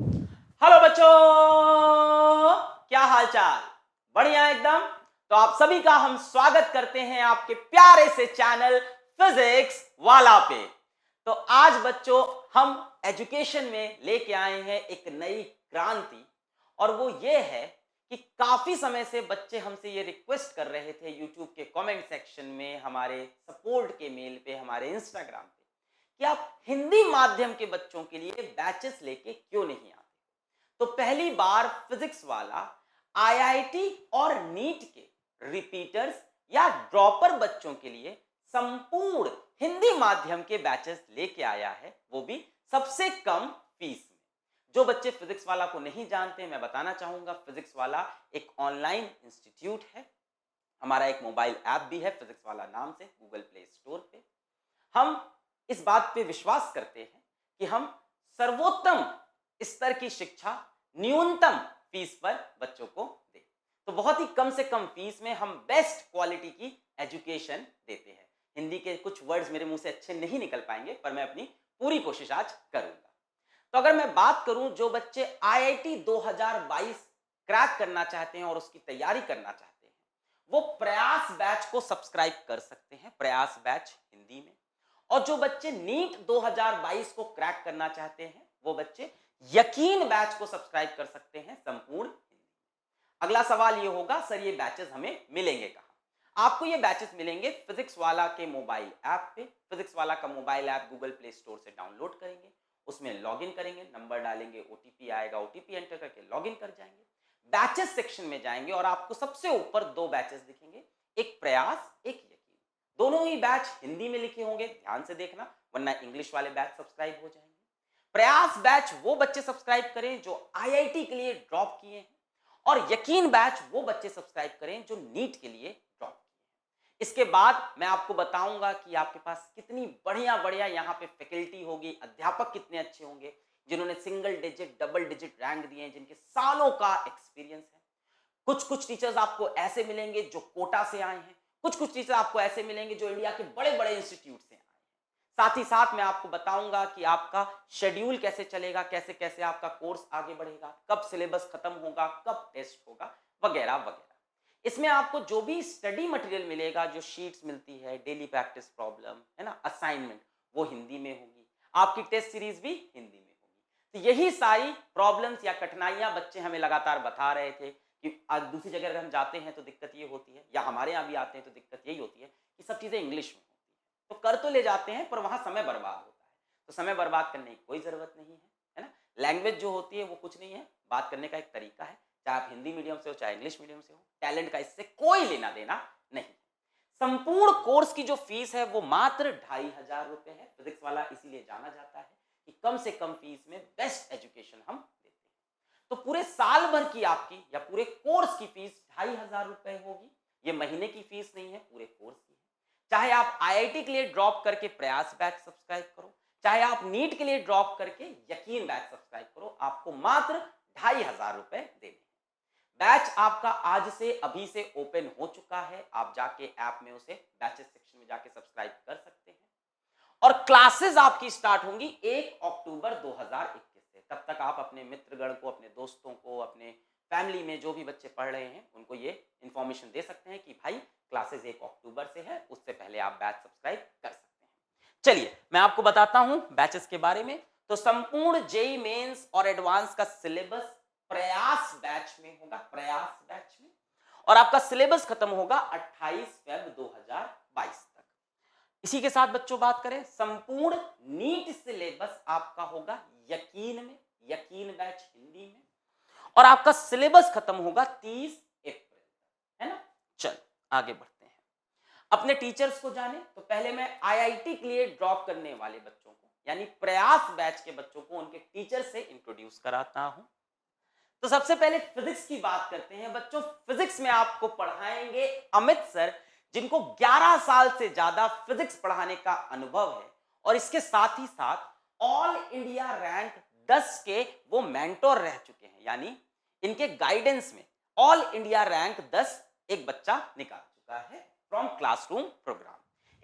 Hello बच्चों, क्या हाल चाल? बढ़िया एकदम। तो आप सभी का हम स्वागत करते हैं आपके प्यारे से चैनल फिजिक्स वाला पे। तो आज बच्चों हम एजुकेशन में लेके आए हैं एक नई क्रांति, और वो ये है कि काफी समय से बच्चे हमसे ये रिक्वेस्ट कर रहे थे यूट्यूब के कमेंट सेक्शन में, हमारे सपोर्ट के मेल पे, हमारे इंस्टाग्राम पे, कि आप हिंदी माध्यम के बच्चों के लिए बैचेस लेके क्यों नहीं आते। तो पहली बार फिजिक्स वाला आईआईटी और नीट के रिपीटर्स या ड्रॉपर बच्चों के लिए संपूर्ण हिंदी माध्यम के बैचेस लेके आया है, वो भी सबसे कम फीस में। जो बच्चे फिजिक्स वाला को नहीं जानते, मैं बताना चाहूंगा, फिजिक्स वाला एक ऑनलाइन इंस्टीट्यूट है। हमारा एक मोबाइल ऐप भी है फिजिक्स वाला नाम से, गूगल प्ले स्टोर पे। हम इस बात पे विश्वास करते हैं कि हम सर्वोत्तम स्तर की शिक्षा न्यूनतम फीस पर बच्चों को दें। तो बहुत ही कम से कम फीस में हम बेस्ट क्वालिटी की एजुकेशन देते हैं। हिंदी के कुछ वर्ड्स मेरे मुंह से अच्छे नहीं निकल पाएंगे, पर मैं अपनी पूरी कोशिश आज करूंगा। तो अगर मैं बात करूं, जो बच्चे आईआईटी 2022 क्रैक करना चाहते हैं और उसकी तैयारी करना चाहते हैं, वो प्रयास बैच को सब्सक्राइब कर सकते हैं, प्रयास बैच हिंदी में। और जो बच्चे नीट 2022 को क्रैक करना चाहते हैं, वो बच्चे यकीन बैच को सब्सक्राइब कर सकते हैं संपूर्ण हिंदी। अगला सवाल ये होगा, सर ये बैचेस हमें मिलेंगे कहां? आपको ये बैचेस मिलेंगे फिजिक्स वाला के मोबाइल ऐप पे। फिजिक्स वाला का mobile app Google play store से डाउनलोड करेंगे, उसमें लॉगिन करेंगे, नंबर डालेंगे, ओटीपी आएगा, ओटीपी एंटर करके लॉगिन कर जाएंगे। बैचेस सेक्शन में जाएंगे और आपको सबसे ऊपर दो बैचेस दिखेंगे, एक प्रयास, एक यकीन। दोनों ही बैच हिंदी में लिखे होंगे, ध्यान से देखना, वरना इंग्लिश वाले बैच सब्सक्राइब हो जाएंगे। प्रयास बैच वो बच्चे सब्सक्राइब करें जो आईआईटी के लिए ड्रॉप किए हैं, और यकीन बैच वो बच्चे सब्सक्राइब करें जो नीट के लिए ड्रॉप किए हैं। इसके बाद मैं आपको बताऊंगा कि आपके पास कितनी बढ़िया बढ़िया यहाँ पे फैकल्टी होगी, अध्यापक कितने अच्छे होंगे, जिन्होंने single digit, double digit rank दिए हैं, जिनके सालों का एक्सपीरियंस है। कुछ कुछ टीचर्स आपको ऐसे मिलेंगे जो कोटा से आए हैं, कुछ कुछ टीचर आपको ऐसे मिलेंगे जो इंडिया के बड़े बड़े इंस्टीट्यूट से आए हैं। साथ ही साथ मैं आपको बताऊंगा कि आपका शेड्यूल कैसे चलेगा, कैसे कैसे आपका कोर्स आगे बढ़ेगा, कब सिलेबस खत्म होगा, कब टेस्ट होगा, वगैरह वगैरह। इसमें आपको जो भी स्टडी मटेरियल मिलेगा, जो शीट्स मिलती है, डेली प्रैक्टिस प्रॉब्लम है ना, असाइनमेंट, वो हिंदी में होगी। आपकी टेस्ट सीरीज भी हिंदी में होगी। तो यही सारी प्रॉब्लम्स या कठिनाइयां बच्चे हमें लगातार बता रहे थे कि आज दूसरी जगह अगर हम जाते हैं तो दिक्कत ये होती है, या हमारे यहाँ भी आते हैं तो दिक्कत यही होती है कि सब चीज़ें इंग्लिश में होती है। तो कर तो ले जाते हैं, पर वहाँ समय बर्बाद होता है। तो समय बर्बाद करने की कोई ज़रूरत नहीं है ना। लैंग्वेज जो होती है वो कुछ नहीं है, बात करने का एक तरीका है, चाहे आप हिंदी मीडियम से हो चाहे इंग्लिश मीडियम से हो। टैलेंट का इससे कोई लेना देना नहीं। संपूर्ण कोर्स की जो फीस है वो मात्र 2,500 रुपए है। फिजिक्स वाला इसीलिए जाना जाता है कि कम से कम फीस में बेस्ट एजुकेशन हम देते हैं। तो पूरे साल भर की आपकी या पूरे कोर्स की फीस 2,500 रुपए होगी। ये महीने की फीस नहीं है, पूरे कोर्स की है। चाहे आप आईआईटी के लिए ड्रॉप करके प्रयास बैच सब्सक्राइब करो, चाहे आप नीट के लिए ड्रॉप करके यकीन बैच सब्सक्राइब करो, आपको मात्र 2,500 रुपए देने। बैच आपका आज से अभी से ओपन हो चुका है। आप जाके ऐप में उसे बैचेस सेक्शन में जाके सब्सक्राइब कर सकते हैं, और क्लासेस आपकी स्टार्ट होंगी 1 अक्टूबर 2021 से। तब तक आप अपने मित्रगण को, अपने दोस्तों को, अपने फैमिली में जो भी बच्चे पढ़ रहे हैं उनको ये इंफॉर्मेशन दे सकते हैं कि भाई क्लासेस 1 अक्टूबर से है, उससे पहले आप बैच सब्सक्राइब कर सकते हैं। चलिए मैं आपको बताता हूं बैचेस के बारे में। तो संपूर्ण जेई मेंस और एडवांस का सिलेबस प्रयास बैच में होगा, प्रयास बैच में, और आपका सिलेबस खत्म होगा 28 फरवरी 2022 तक। इसी के साथ बच्चों बात करें, संपूर्ण नीट सिलेबस आपका होगा यकीन में, यकीन बैच हिंदी में, और आपका सिलेबस खत्म होगा 30 अप्रैल, है ना। चल आगे बढ़ते हैं, अपने टीचर्स को जाने। तो पहले मैं आईआईटी के लिए ड्रॉप करने वाले बच्चों को, यानी प्रयास बैच के बच्चों को उनके टीचर से इंट्रोड्यूस कराता हूं। तो सबसे पहले फिजिक्स की बात करते हैं बच्चों। फिजिक्स में आपको पढ़ाएंगे अमित सर, जिनको 11 साल से ज्यादा फिजिक्स पढ़ाने का अनुभव है, और इसके साथ ही साथ ऑल इंडिया रैंक 10 के वो मेंटोर रह चुके हैं, यानी इनके गाइडेंस में ऑल इंडिया रैंक 10 एक बच्चा निकाल चुका है फ्रॉम क्लासरूम प्रोग्राम।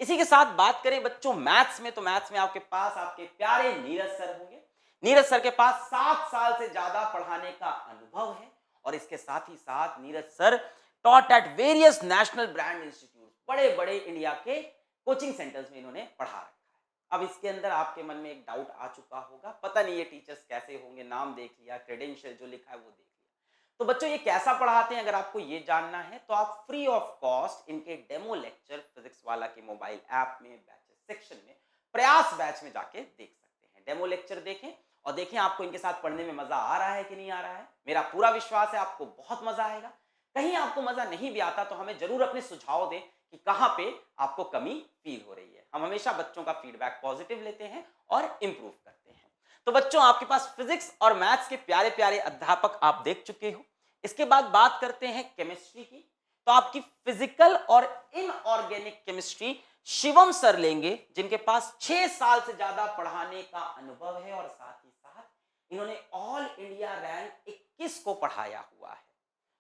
इसी के साथ बात करें बच्चों मैथ्स में, तो मैथ्स में आपके पास आपके प्यारे नीरज सर होंगे। नीरज सर के पास 7 साल से ज्यादा पढ़ाने का अनुभव है और इसके साथ ही साथ Neeraj sir taught at various national brand institute, बड़े बड़े इंडिया के कोचिंग सेंटर्स में इन्होंने पढ़ा रखा है। अब इसके अंदर आपके मन में एक डाउट आ चुका होगा, पता नहीं ये टीचर्स कैसे होंगे, नाम देख लिया, क्रेडेंशियल जो लिखा है वो देख लिया। तो बच्चों ये कैसा पढ़ाते हैं, अगर आपको ये जानना है तो आप फ्री ऑफ कॉस्ट इनके डेमो लेक्चर फिजिक्स वाला के मोबाइल ऐप में बैचेस सेक्शन में प्रयास बैच में जाके देख सकते हैं। डेमो लेक्चर देखें और देखें आपको इनके साथ पढ़ने में मजा आ रहा है कि नहीं आ रहा है। मेरा पूरा विश्वास है आपको बहुत मजा आएगा। कहीं आपको मजा नहीं भी आता तो हमें जरूर अपने सुझाव दें कि कहां पे आपको कमी फील हो रही है। हम हमेशा बच्चों का फीडबैक पॉजिटिव लेते हैं और इंप्रूव करते हैं। तो बच्चों आपके पास फिजिक्स और मैथ्स के प्यारे प्यारे अध्यापक आप देख चुके हो। इसके बाद बात करते हैं केमिस्ट्री की। तो आपकी फिजिकल और इनऑर्गेनिक केमिस्ट्री शिवम सर लेंगे, जिनके पास 6 साल से ज्यादा पढ़ाने का अनुभव है और साथ ही साथ इन्होंने ऑल इंडिया रैंक 21 को पढ़ाया हुआ है,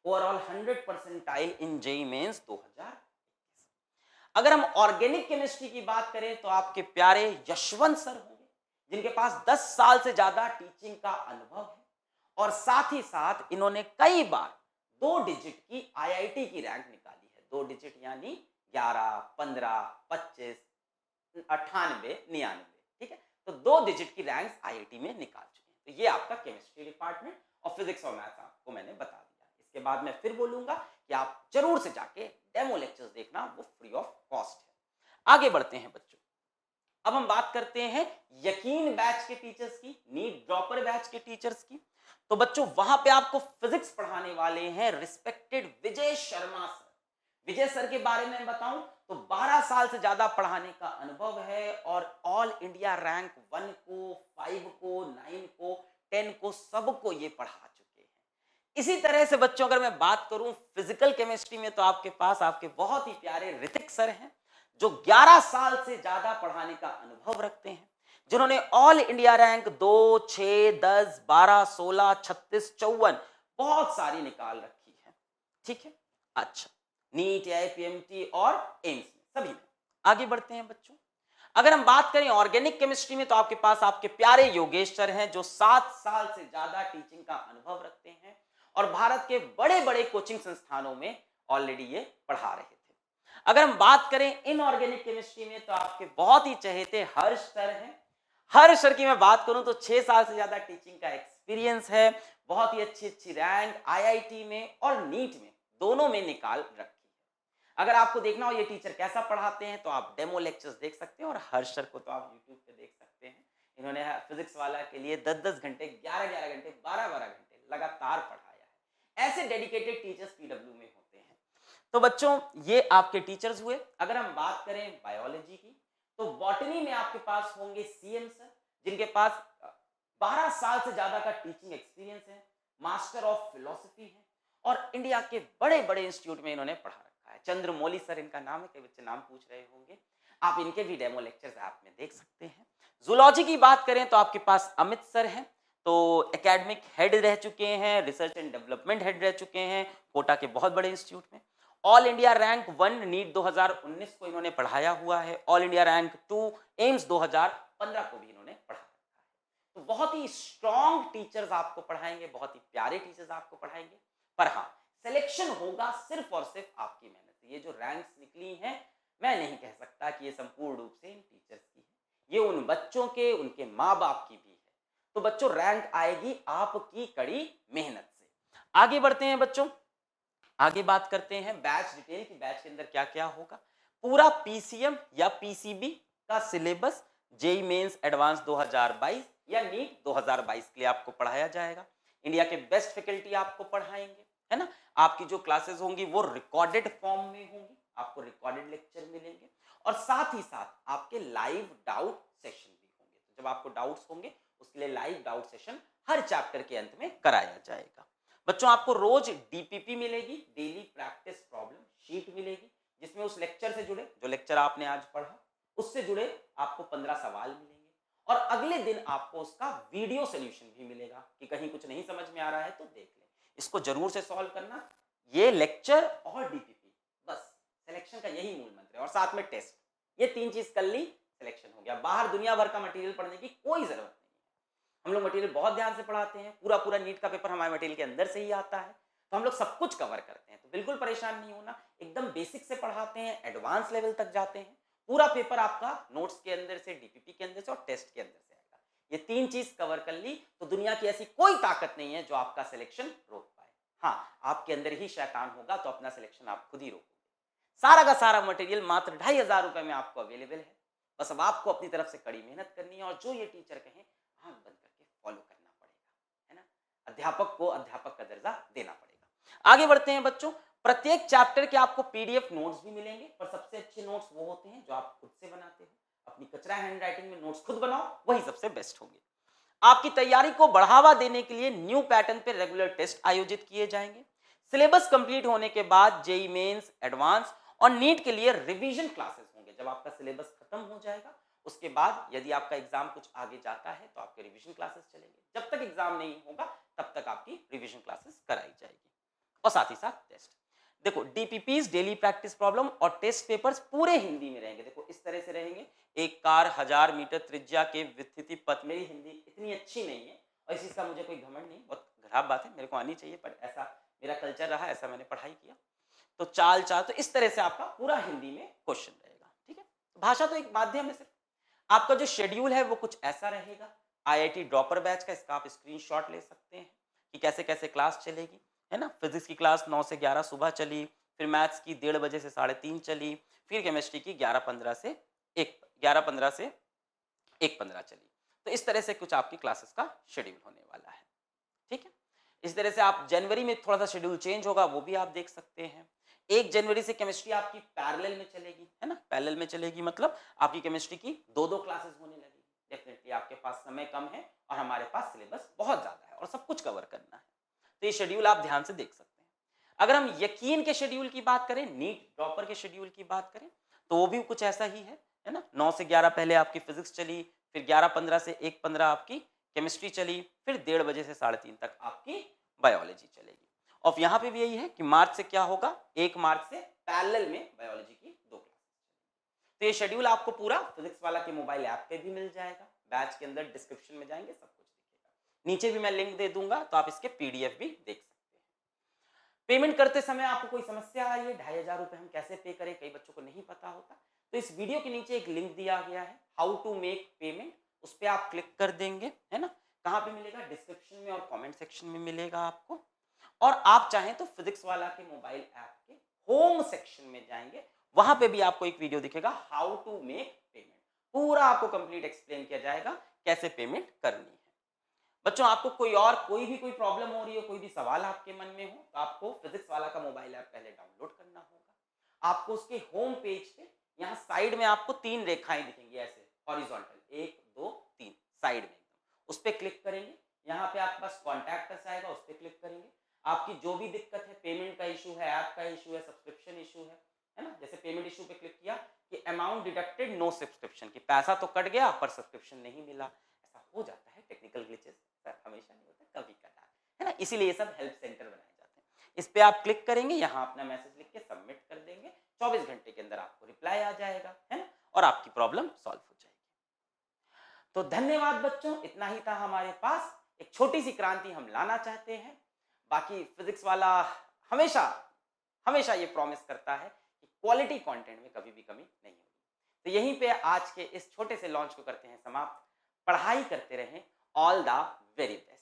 overall 100 percentile in JEE Mains 2021। अगर हम ऑर्गेनिक केमिस्ट्री की बात करें तो आपके प्यारे यशवंत सर होंगे, जिनके पास 10 साल से ज्यादा टीचिंग का अनुभव है और साथ ही साथ इन्होंने कई बार 2 डिजिट की आईआईटी की रैंक निकाली है। 2 डिजिट यानी 11, 15, 25, 98, 99, ठीक है। तो 2 डिजिट की रैंक आईआईटी में निकाल चुके हैं। तो ये आपका केमिस्ट्री डिपार्टमेंट और फिजिक्स और मैथ्स आपको मैंने बता दिया। इसके बाद मैं फिर बोलूंगा कि आप जरूर से जाके डेमो लेक्चर्स देखना, वो फ्री ऑफ कॉस्ट है। आगे बढ़ते हैं बच्चों। अब हम बात करते हैं यकीन बैच के टीचर्स की, नीट ड्रॉपर बैच के टीचर्स की। तो बच्चों वहां पे आपको फिजिक्स पढ़ाने वाले हैं रिस्पेक्टेड विजय शर्मा सर। विजय सर के बारे में बताऊं तो 12 साल से ज्यादा पढ़ाने का अनुभव है और ऑल इंडिया रैंक 1 को, 5 को, 9 को, 10 को, सबको ये पढ़ा चुके हैं। इसी तरह से बच्चों अगर मैं बात करूं फिजिकल केमिस्ट्री में तो आपके पास आपके बहुत ही प्यारे ऋतिक सर हैं, जो 11 साल से ज्यादा पढ़ाने का अनुभव रखते हैं, जिन्होंने ऑल इंडिया रैंक 2, 6, 10, 12, 16, 36, 54 बहुत सारी निकाल रखी है, ठीक है। अच्छा, नीट, आईपीएमटी और एम्स में, सभी में। आगे बढ़ते हैं बच्चों। अगर हम बात करें ऑर्गेनिक केमिस्ट्री में तो आपके पास आपके प्यारे योगेश सर हैं, जो 7 साल से ज्यादा टीचिंग का अनुभव रखते हैं और भारत के बड़े बड़े कोचिंग संस्थानों में ऑलरेडी ये पढ़ा रहे थे। अगर हम बात करें इनऑर्गेनिक केमिस्ट्री में तो आपके बहुत ही चहेते हर्ष सर हैं। हर्ष सर की मैं बात करूं तो 6 साल से ज्यादा टीचिंग का एक्सपीरियंस है, बहुत ही अच्छी रैंक आईआईटी में और नीट में दोनों में निकाल रखी है। अगर आपको देखना हो ये टीचर कैसा पढ़ाते हैं तो आप डेमो लेक्चर्स देख सकते हैं और हर्ष सर को तो आप यूट्यूब पे देख सकते हैं। इन्होंने फिजिक्स वाला के लिए 10-10 घंटे, 11-11 घंटे, 12-12 घंटे लगातार पढ़ाया है। ऐसे डेडिकेटेड टीचर्स पीडब्ल्यू में होते हैं। तो बच्चों ये आपके टीचर्स हुए। अगर हम बात करें बायोलॉजी की तो बॉटनी में आपके पास होंगे सीएम सर, जिनके पास 12 साल से ज्यादा का टीचिंग एक्सपीरियंस है, मास्टर ऑफ फिलॉसफी है और इंडिया के बड़े बड़े इंस्टीट्यूट में इन्होंने पढ़ा रखा है। चंद्रमौली सर इनका नाम है, कई बच्चे नाम पूछ रहे होंगे, आप इनके भी डेमो लेक्चर्स ऐप में देख सकते हैं। जूलॉजी की बात करें तो आपके पास अमित सर हैं, तो एकेडमिक हेड रह चुके हैं, रिसर्च एंड डेवलपमेंट हेड रह चुके हैं कोटा के बहुत बड़े इंस्टीट्यूट में। ऑल इंडिया रैंक 1 नीट 2019 को इन्होंने पढ़ाया हुआ है, ऑल इंडिया रैंक 2 एम्स 2015 को भी इन्होंने पढ़ा रखा है। तो बहुत ही स्ट्रॉन्ग टीचर्स आपको पढ़ाएंगे, बहुत ही प्यारे टीचर्स आपको पढ़ाएंगे। पर हाँ, सिलेक्शन होगा सिर्फ और सिर्फ आपकी मेहनत से। ये जो रैंक्स निकली हैं, मैं नहीं कह सकता कि ये संपूर्ण रूप से इन टीचर्स की है, ये उन बच्चों के, उनके माँ बाप की भी है। तो बच्चों रैंक आएगी आपकी कड़ी मेहनत से। आगे बढ़ते हैं बच्चों, आगे बात करते हैं बैच डिटेल की। बैच के अंदर क्या क्या होगा। पूरा पीसीएम या पीसीबी का सिलेबस जेईई मेंस एडवांस 2022 या नीट 2022 के लिए आपको पढ़ाया जाएगा। इंडिया के बेस्ट फैकल्टी आपको पढ़ाएंगे, है ना। आपकी जो क्लासेस होंगी वो रिकॉर्डेड फॉर्म में होंगी, आपको रिकॉर्डेड लेक्चर मिलेंगे और साथ ही साथ आपके लाइव डाउट सेशन भी होंगे। तो जब आपको डाउट्स होंगे उसके लिए लाइव डाउट सेशन हर चैप्टर के अंत में कराया जाएगा। बच्चों आपको रोज डीपीपी मिलेगी, डेली प्रैक्टिस प्रॉब्लम शीट मिलेगी, जिसमें उस लेक्चर से जुड़े, जो लेक्चर आपने आज पढ़ा उससे जुड़े आपको 15 सवाल मिलेंगे और अगले दिन आपको उसका वीडियो सोल्यूशन भी मिलेगा कि कहीं कुछ नहीं समझ में आ रहा है तो देख लें। इसको जरूर से सॉल्व करना। ये लेक्चर और डीपीपी, बस सिलेक्शन का यही मूल मंत्र है और साथ में टेस्ट, ये 3 चीज कर ली सिलेक्शन हो गया। बाहर दुनिया भर का मटेरियल पढ़ने की कोई जरूरत नहीं है। हम लोग मटेरियल बहुत ध्यान से पढ़ाते हैं, पूरा पूरा नीट का पेपर हमारे मटेरियल के अंदर से ही आता है, तो हम लोग सब कुछ कवर करते हैं। तो बिल्कुल परेशान नहीं होना, एकदम बेसिक से पढ़ाते हैं, एडवांस लेवल तक जाते हैं। पूरा पेपर आपका नोट्स के अंदर से, डीपीपी के अंदर से और टेस्ट के अंदर से आएगा। ये 3 चीज कवर कर ली तो दुनिया की ऐसी कोई ताकत नहीं है जो आपका सिलेक्शन रोक पाए। हाँ, आपके अंदर ही शैतान होगा तो अपना सिलेक्शन आप खुद ही रोकोगे। सारा का सारा मटेरियल मात्र 2,500 रुपए में आपको अवेलेबल है। बस अब आपको अपनी तरफ से कड़ी मेहनत करनी है और जो ये टीचर कहें आंख बंद करके फॉलो करना पड़ेगा, है ना। अध्यापक को अध्यापक का दर्जा देना पड़ेगा। आगे बढ़ते हैं बच्चों। प्रत्येक चैप्टर के आपको पीडीएफ नोट्स भी मिलेंगे, पर सबसे अच्छे नोट्स वो होते हैं जो आप खुद से बनाते हो। अपनी कचरा हैंडराइटिंग में नोट्स खुद बनाओ, वही सबसे बेस्ट होंगे। आपकी तैयारी को बढ़ावा देने के लिए न्यू पैटर्न पे रेगुलर टेस्ट आयोजित किए जाएंगे। सिलेबस कंप्लीट होने के बाद जेईई मेंस, एडवांस और नीट के लिए रिवीजन क्लासेस होंगे। जब आपका सिलेबस खत्म हो जाएगा उसके बाद यदि आपका एग्जाम कुछ आगे जाता है तो आपके रिवीजन क्लासेस चलेंगे। जब तक एग्जाम नहीं होगा तब तक आपकी रिवीजन क्लासेस कराई जाएगी और साथ ही साथ टेस्ट। देखो, डीपीपीज, डेली प्रैक्टिस प्रॉब्लम और टेस्ट पेपर्स पूरे हिंदी में रहेंगे। देखो इस तरह से रहेंगे। एक कार 1000 मीटर त्रिज्या के विस्थिति पथ। मेरी हिंदी इतनी अच्छी नहीं है और इस चीज का मुझे कोई घमंड नहीं, बहुत खराब बात है, मेरे को आनी चाहिए, पर ऐसा मेरा कल्चर रहा, ऐसा मैंने पढ़ाई किया। तो चाल तो इस तरह से आपका पूरा हिंदी में क्वेश्चन रहेगा। ठीक है, भाषा तो एक माध्यम है सिर्फ। आपका जो शेड्यूल है वो कुछ ऐसा रहेगा। आईआईटी ड्रॉपर बैच का इसका आप स्क्रीनशॉट ले सकते हैं कि कैसे कैसे क्लास चलेगी, है ना। फिजिक्स की क्लास 9 से 11 सुबह चली, फिर मैथ्स की 1:30 बजे से 3:30 चली, फिर केमिस्ट्री की 11:15 से 1:15 चली। तो इस तरह से कुछ आपकी क्लासेस का शेड्यूल होने वाला है। ठीक है, इस तरह से आप जनवरी में थोड़ा सा शेड्यूल चेंज होगा, वो भी आप देख सकते हैं। 1 जनवरी से केमिस्ट्री आपकी पैरेलल में चलेगी, है ना। पैरेलल में चलेगी मतलब आपकी केमिस्ट्री की 2-2 क्लासेस होने लगेगी। डेफिनेटली आपके पास समय कम है और हमारे पास सिलेबस बहुत ज्यादा है और सब कुछ कवर करना है, तो ये शेड्यूल आप ध्यान से देख सकते हैं। अगर हम यकीन के शेड्यूल की बात करें, नीट ड्रॉपर के शेड्यूल की बात करें, तो वो भी कुछ ऐसा ही है ना। 9 से 11 पहले आपकी फिजिक्स चली, फिर 11:15 से 1:15 आपकी केमिस्ट्री चली, फिर 1:30 बजे से 3:30 तक आपकी बायोलॉजी चलेगी। और यहाँ पे भी यही है कि मार्च से क्या होगा, 1 मार्च से पैरेलल में बायोलॉजी की 2 क्लास। तो ये शेड्यूल आपको पूरा फिजिक्स वाला के मोबाइल ऐप पे भी मिल जाएगा। बैच के अंदर डिस्क्रिप्शन में जाएंगे, सब कुछ दिखेगा। नीचे भी मैं लिंक दे दूंगा तो आप इसके पीडीएफ भी देख सकते हैं। पेमेंट करते समय आपको कोई समस्या आई है, 2,500 रुपए हम कैसे पे करें, कई बच्चों को नहीं पता होता, तो इस वीडियो के नीचे एक लिंक दिया गया है, हाउ टू मेक पेमेंट, उस पर आप क्लिक कर देंगे, है ना। कहाँ पे मिलेगा, डिस्क्रिप्शन में और कमेंट सेक्शन में मिलेगा आपको। और आप चाहें तो फिजिक्स वाला के मोबाइल ऐप के होम सेक्शन में जाएंगे, वहां पे भी आपको एक वीडियो दिखेगा, हाउ टू मेक पेमेंट। पूरा आपको कंप्लीट एक्सप्लेन किया जाएगा कैसे पेमेंट करनी है। बच्चों, आपको कोई भी प्रॉब्लम हो रही हो, कोई भी सवाल आपके मन में हो, तो आपको फिजिक्स वाला का मोबाइल ऐप पहले डाउनलोड करना होगा। आपको उसके होम पेज पे यहाँ साइड में आपको 3 रेखाएं दिखेंगी ऐसे हॉरिजॉन्टल, 1 2 3 साइड में, उस पर क्लिक करेंगे। यहाँ पे आपके पास कॉन्टैक्ट अस आएगा, उस पर क्लिक करेंगे। आपकी जो भी दिक्कत है, पेमेंट का इशू है, ऐप का इशू है, सब्सक्रिप्शन इशू है ना। जैसे पेमेंट इशू पे क्लिक किया कि अमाउंट डिडक्टेड, नो सब्सक्रिप्शन, की पैसा तो कट गया पर सब्सक्रिप्शन नहीं मिला। ऐसा हो जाता है, टेक्निकल ग्लिचेस, हमेशा नहीं होता, कभी कदार, है ना। इसीलिए ये सब हेल्प सेंटर बनाए जाते हैं। इस पे आप क्लिक करेंगे, यहाँ अपना मैसेज लिख के सबमिट कर देंगे, 24 घंटे के अंदर आपको रिप्लाई आ जाएगा, है ना, और आपकी प्रॉब्लम सॉल्व हो जाएगी। तो धन्यवाद बच्चों, इतना ही था हमारे पास। एक छोटी सी क्रांति हम लाना चाहते हैं। बाकी फिजिक्स वाला हमेशा हमेशा ये प्रॉमिस करता है कि क्वालिटी कंटेंट में कभी भी कमी नहीं होगी। तो यहीं पे आज के इस छोटे से लॉन्च को करते हैं समाप्त। पढ़ाई करते रहें। All the very best.